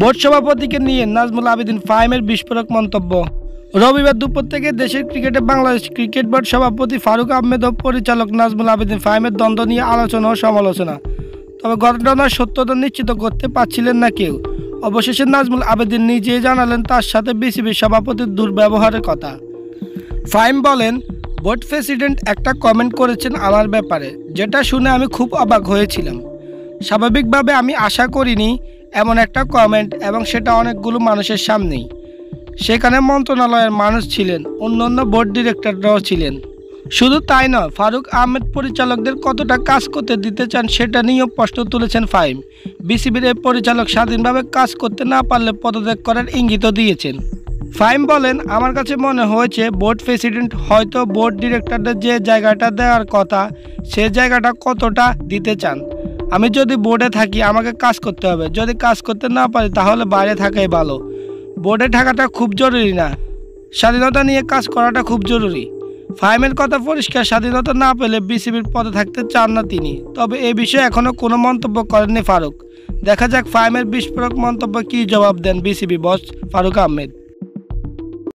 Board সভাপতিকে নিয়ে নাজমুল আবেদীন ফাহিমের বিস্ফোরক মন্তব্য। রবিবার দুপুর থেকে দেশের ক্রিকেটে বাংলাদেশ ক্রিকেট বোর্ড সভাপতি ফারুক আহমেদ ও পরিচালক নাজমুল আবেদীন ফাহিমের দ্বন্দ্ব নিয়ে আলোচনা ও সমালোচনা। তবে ঘটনার সত্যতা নিশ্চিত করতে পারছিলেন না কেউ। অবশেষে নাজমুল আবেদীন নিজেই জানালেন তার সাথে বিসিবির সভাপতির দুর্ব্যবহারের কথা। ফাহিম বলেন, বোর্ড প্রেসিডেন্ট একটা কমেন্ট করেছেন আমার ব্যাপারে, যেটা শুনে আমি খুব অবাক হয়েছিলাম। স্বাভাবিকভাবে আমি আশা করিনি এমন একটা কমেন্ট, এবং সেটা অনেকগুলো মানুষের সামনেই। সেখানে মন্ত্রণালয়ের মানুষ ছিলেন, অন্যান্য বোর্ড ডিরেক্টররাও ছিলেন। শুধু তাই নয়, ফারুক আহমেদ পরিচালকদের কতটা কাজ করতে দিতে চান সেটা নিয়েও প্রশ্ন তুলেছেন ফাহিম। বিসিবির এই পরিচালক স্বাধীনভাবে কাজ করতে না পারলে পদত্যাগ করার ইঙ্গিতও দিয়েছেন। ফাহিম বলেন, আমার কাছে মনে হয়েছে বোর্ড প্রেসিডেন্ট হয়তো বোর্ড ডিরেক্টরদের যে জায়গাটা দেওয়ার কথা সে জায়গাটা কতটা দিতে চান। আমি যদি বোর্ডে থাকি আমাকে কাজ করতে হবে, যদি কাজ করতে না পারি তাহলে বাইরে থাকাই ভালো। বোর্ডে থাকাটা খুব জরুরি না, স্বাধীনতা নিয়ে কাজ করাটা খুব জরুরি। ফাহিমের কথা পরিষ্কার, স্বাধীনতা না পেলে বিসিবির পদে থাকতে চান না তিনি। তবে এ বিষয়ে এখনও কোনো মন্তব্য করেননি ফারুক। দেখা যাক ফাহিমের বিস্ফোরক মন্তব্য কী জবাব দেন বিসিবি বস ফারুক আহমেদ।